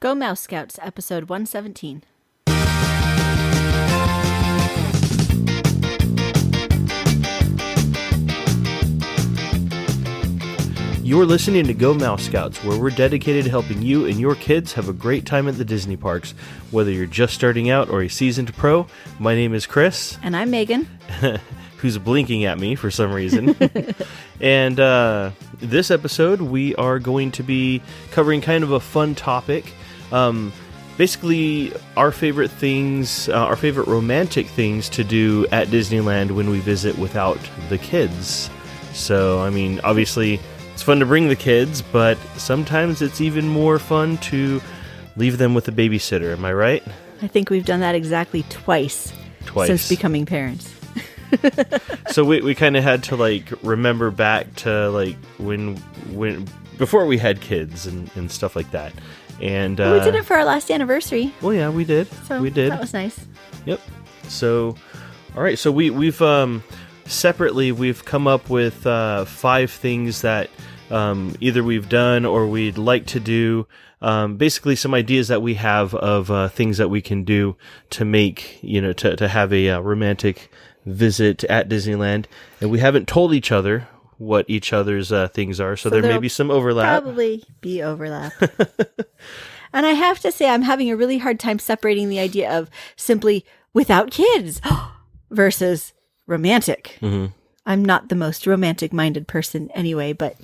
Go Mouse Scouts, episode 117. You're listening to Go Mouse Scouts, where we're dedicated to helping you and your kids have a great time at the Disney parks. Whether you're just starting out or a seasoned pro, my name is Chris. And I'm Megan. Who's blinking at me for some reason. And this episode, we are going to be covering kind of a fun topic. Basically, our favorite things, our favorite romantic things to do at Disneyland when we visit without the kids. So, I mean, obviously, it's fun to bring the kids, but sometimes it's even more fun to leave them with a babysitter. Am I right? I think we've done that exactly twice. Since becoming parents. So we kind of had to remember back to when before we had kids and stuff like that. And we did it for our last anniversary. Well, yeah, we did. So we did. That was nice. Yep. So, all right. So we've separately we've come up with 5 things that either we've done or we'd like to do. Basically, some ideas that we have of things that we can do to make to have a romantic visit at Disneyland, and we haven't told each other what each other's things are, so there may be some overlap. Probably be overlap. And I have to say, I'm having a really hard time separating the idea of simply without kids versus romantic. Mm-hmm. I'm not the most romantic-minded person anyway, but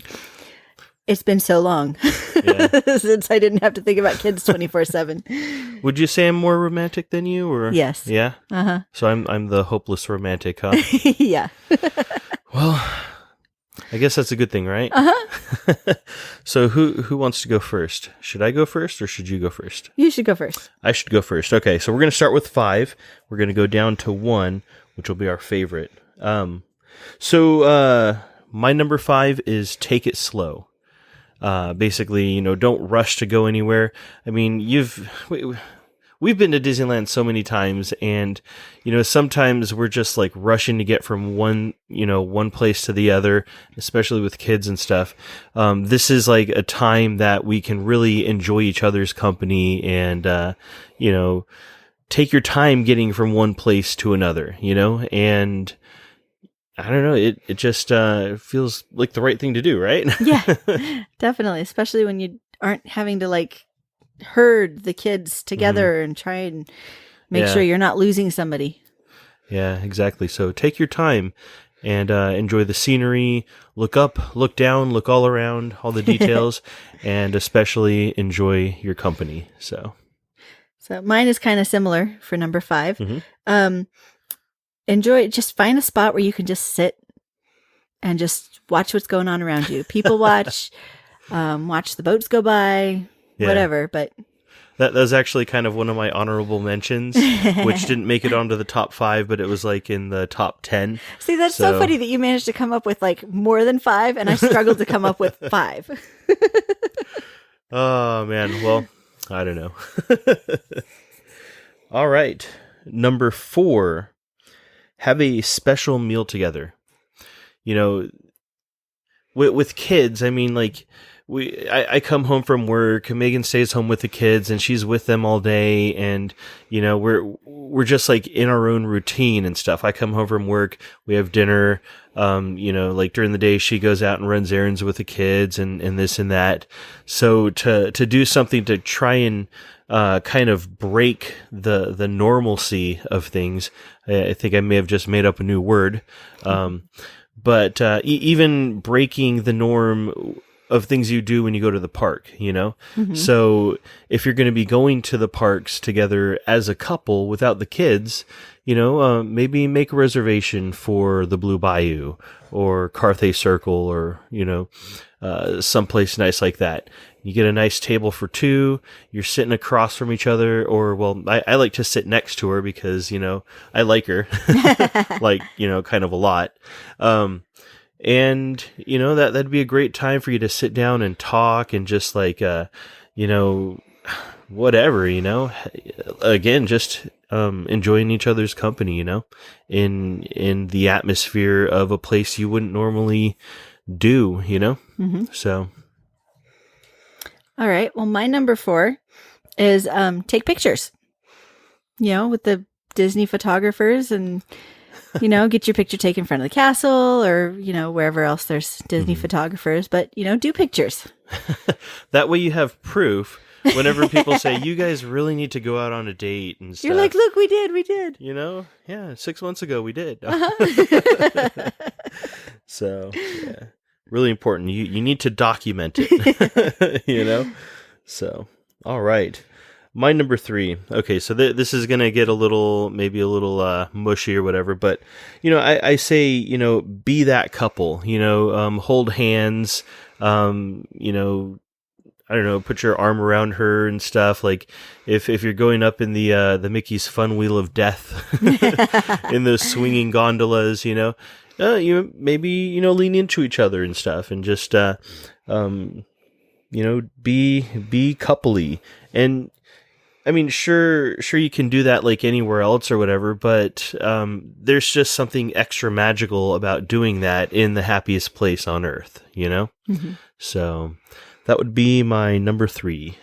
it's been so long since I didn't have to think about kids 24/7. Would you say I'm more romantic than you, or yes? Yeah. Uh-huh. So I'm the hopeless romantic, huh? Yeah. Well, I guess that's a good thing, right? Uh-huh. So who wants to go first? Should I go first, or should you go first? You should go first. I should go first. Okay, so we're going to start with 5. We're going to go down to 1, which will be our favorite. So my number 5 is take it slow. Basically, don't rush to go anywhere. I mean, we've been to Disneyland so many times, and sometimes we're just rushing to get from one place to the other, especially with kids and stuff. This is a time that we can really enjoy each other's company and take your time getting from one place to another, and I don't know, it just feels like the right thing to do, right? Yeah, definitely. Especially when you aren't having to herd the kids together and try and make sure you're not losing somebody. Yeah, exactly. So take your time and enjoy the scenery. Look up, look down, look all around, all the details, and especially enjoy your company. So mine is kind of similar for number 5. Mm-hmm. Just find a spot where you can just sit and just watch what's going on around you. People watch, watch the boats go by, whatever. But that was actually kind of one of my honorable mentions, which didn't make it onto the top 5, but it was in the top 10. See, that's so funny that you managed to come up with more than 5, and I struggled to come up with 5. Oh man, well, I don't know. All right, number 4. Have a special meal together. With kids, I mean, I come home from work, Megan stays home with the kids, and she's with them all day, and we're just in our own routine and stuff. I come home from work, we have dinner, during the day she goes out and runs errands with the kids and this and that. So to do something to try and kind of break the normalcy of things. I think I may have just made up a new word. But even breaking the norm of things you do when you go to the park, Mm-hmm. So if you're going to be going to the parks together as a couple without the kids, maybe make a reservation for the Blue Bayou or Carthay Circle or, someplace nice like that. You get a nice table for 2. You're sitting across from each other, or, well, I like to sit next to her because, I like her, kind of a lot. And, that'd be a great time for you to sit down and talk and just whatever, again, just, enjoying each other's company, in the atmosphere of a place you wouldn't normally do, Mm-hmm. So. All right. Well, my number 4 is take pictures, with the Disney photographers and, get your picture taken in front of the castle or, wherever else there's Disney photographers, but, do pictures. That way you have proof whenever people say, you guys really need to go out on a date and stuff. You're like, look, we did. Yeah, 6 months ago we did. So, yeah, really important. You need to document it, So, all right. My number 3. Okay, so this is going to get maybe a little mushy or whatever, but, I say, be that couple, hold hands, I don't know, put your arm around her and stuff. Like if you're going up in the Mickey's Fun Wheel of Death in those swinging gondolas, you maybe, lean into each other and stuff and just, be coupley. And I mean, sure you can do that like anywhere else or whatever, but, there's just something extra magical about doing that in the happiest place on earth, Mm-hmm. So that would be my number 3.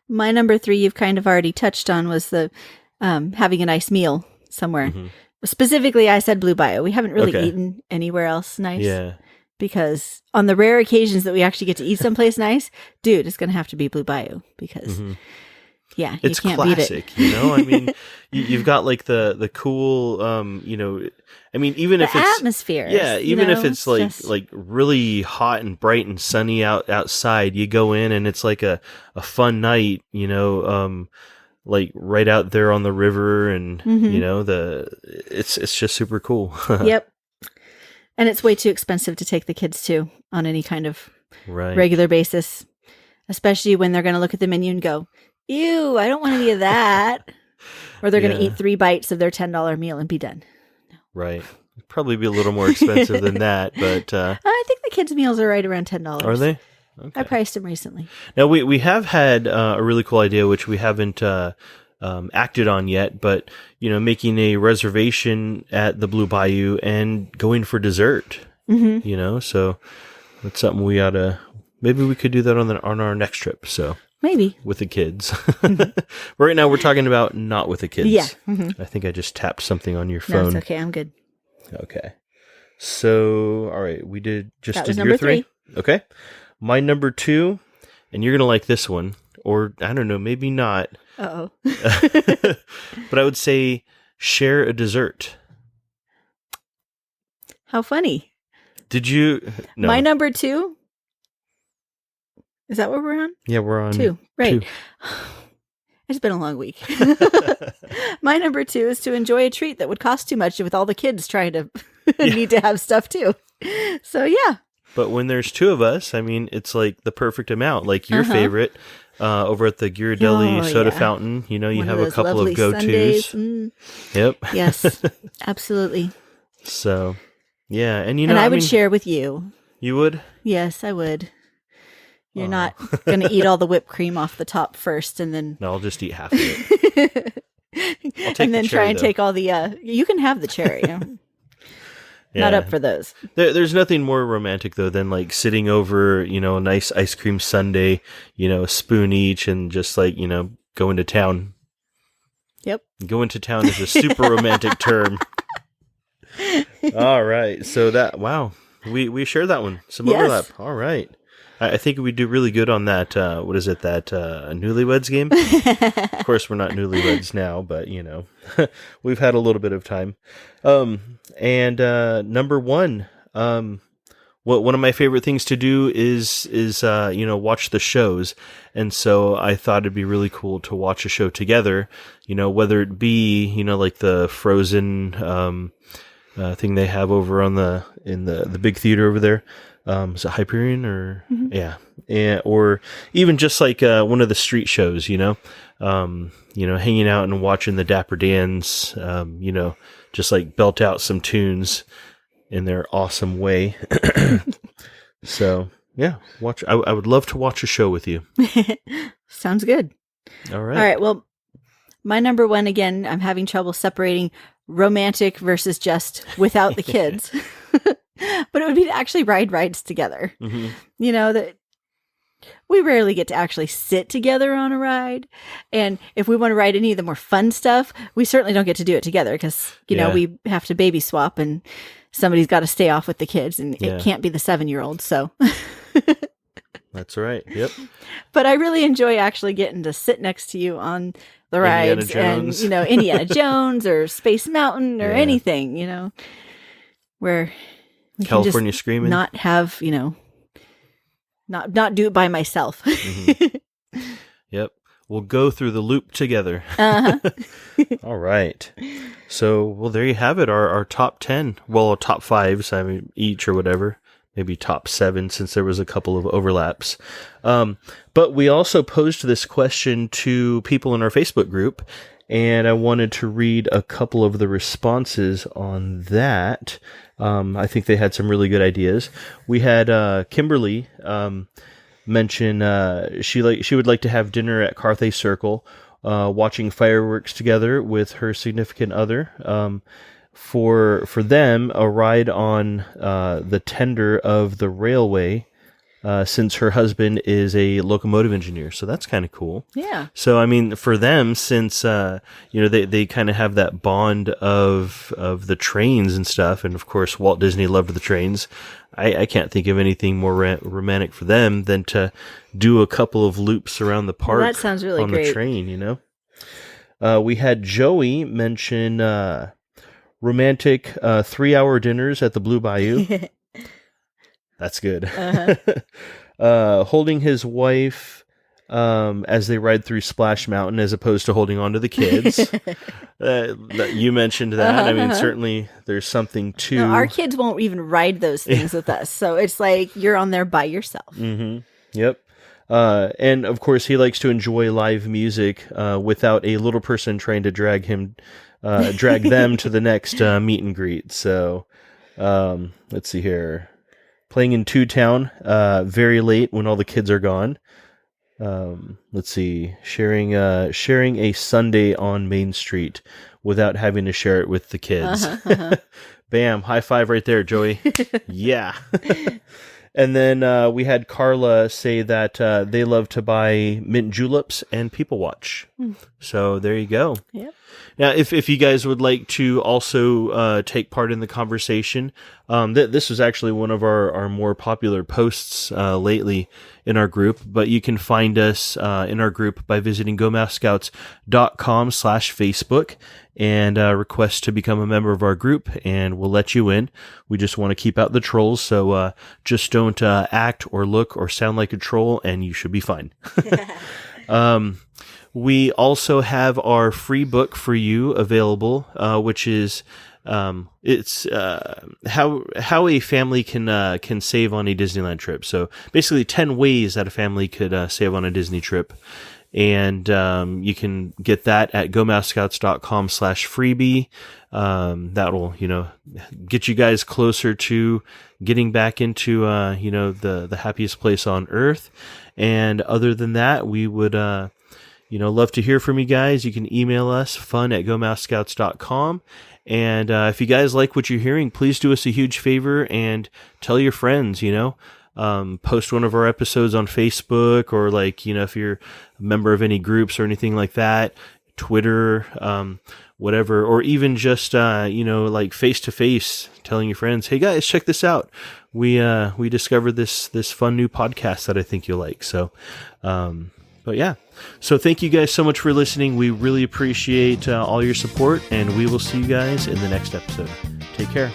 My number 3, you've kind of already touched on, was the having a nice meal somewhere. Mm-hmm. Specifically, I said Blue Bayou. We haven't really eaten anywhere else nice. Yeah. Because on the rare occasions that we actually get to eat someplace nice, dude, it's going to have to be Blue Bayou because, yeah, you it's can't classic, beat it. I mean, you've got like the cool, I mean, even if it's atmosphere, even if it's like really hot and bright and sunny outside, you go in and it's like a fun night, like right out there on the river, and it's just super cool. Yep, and it's way too expensive to take the kids to on any kind of regular basis, especially when they're going to look at the menu and go, "Ew, I don't want any of that," or they're going to eat 3 bites of their $10 meal and be done. Right. Probably be a little more expensive than that, but I think the kids' meals are right around $10. Are they? Okay. I priced them recently. Now we have had a really cool idea, which we haven't acted on yet, but making a reservation at the Blue Bayou and going for dessert. Mm-hmm. So that's something maybe we could do that on our next trip. So. Maybe. With the kids. Right now we're talking about not with the kids. Yeah. Mm-hmm. I think I just tapped something on your phone. No, it's okay. I'm good. Okay. So, all right. We did your number 3. Okay. My number 2, and you're going to like this one, or I don't know, maybe not. Uh-oh. But I would say share a dessert. How funny. Did you? No. My number 2? Is that what we're on? Yeah, we're on 2. Right. 2. It's been a long week. My number 2 is to enjoy a treat that would cost too much with all the kids trying to need to have stuff too. So, yeah. But when there's 2 of us, I mean, it's like the perfect amount. Like your favorite over at the Ghirardelli soda fountain, you have a couple of go-tos. Yep. Yes, absolutely. So, yeah. And, and I would share with you. You would? Yes, I would. You're not going to eat all the whipped cream off the top first and then... No, I'll just eat half of it. And then try and take all the... you can have the cherry. Not up for those. There's nothing more romantic, though, than like sitting over, a nice ice cream sundae, a spoon each, and just like, going to town. Yep. Going to town is a super romantic term. All right. So wow. We share that one. Some overlap. All right. I think we do really good on that. What is it? That Newlyweds game? Of course, we're not newlyweds now, but we've had a little bit of time. And number 1, one of my favorite things to do is watch the shows, and so I thought it'd be really cool to watch a show together. Whether it be like the Frozen thing they have over in the big theater over there. Is it Hyperion or or even just like one of the street shows, hanging out and watching the Dapper Dans, just like belt out some tunes in their awesome way. So yeah, I would love to watch a show with you. Sounds good. All right. All right. Well, my number 1, again, I'm having trouble separating romantic versus just without the kids. But it would be to actually ride rides together. Mm-hmm. That we rarely get to actually sit together on a ride. And if we want to ride any of the more fun stuff, we certainly don't get to do it together because, you know, we have to baby swap and somebody's got to stay off with the kids and it can't be the 7-year-old. So that's right. Yep. But I really enjoy actually getting to sit next to you on the rides and, you know, Indiana Jones or Space Mountain or anything, you know, where we California can just Screaming. Not have, you know, not do it by myself. Mm-hmm. Yep. We'll go through the loop together. All right. So, well, there you have it. Our top 10. Well, top 5s, I mean, each or whatever. Maybe top 7 since there was a couple of overlaps. But we also posed this question to people in our Facebook group, and I wanted to read a couple of the responses on that. I think they had some really good ideas. We had Kimberly mention she would like to have dinner at Carthay Circle, watching fireworks together with her significant other. For them, a ride on the tender of the railway, since her husband is a locomotive engineer. So that's kind of cool. Yeah. So, I mean, for them, since, you know, they kind of have that bond of the trains and stuff. And of course, Walt Disney loved the trains. I can't think of anything more romantic for them than to do a couple of loops around the park. Well, that sounds really on great. The train, you know. We had Joey mention romantic 3-hour dinners at the Blue Bayou. That's good. Holding his wife as they ride through Splash Mountain as opposed to holding on to the kids. You mentioned that. I mean, certainly there's something to... No, our kids won't even ride those things with us. So it's like you're on there by yourself. Mm-hmm. Yep. And of course, he likes to enjoy live music without a little person trying to drag them to the next meet and greet. So let's see here. Playing in Two Town very late when all the kids are gone. Let's see. Sharing a Sunday on Main Street without having to share it with the kids. Bam. High five right there, Joey. Yeah. And then we had Carla say that they love to buy mint juleps and people watch. So there you go. Yep. Now, if you guys would like to also take part in the conversation, this was actually one of our more popular posts lately in our group, but you can find us in our group by visiting gomouthscouts.com/Facebook and request to become a member of our group, and we'll let you in. We just want to keep out the trolls, so just don't act or look or sound like a troll, and you should be fine. We also have our free book for you available, which is it's how a family can save on a Disneyland trip. So basically 10 ways that a family could save on a Disney trip. And you can get that at gomouthscouts.com/freebie. That'll, you know, get you guys closer to getting back into, you know, the happiest place on earth. And other than that, we would, you know, love to hear from you guys. You can email us, fun@gomouthscouts.com. And if you guys like what you're hearing, please do us a huge favor and tell your friends, you know. Post one of our episodes on Facebook, or like, you know, if you're a member of any groups or anything like that, Twitter, whatever, or even just, you know, like face to face telling your friends, hey guys, check this out. We discovered this fun new podcast that I think you'll like. So, but yeah, so thank you guys so much for listening. We really appreciate all your support, and we will see you guys in the next episode. Take care.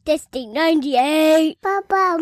Disney 98. Papa,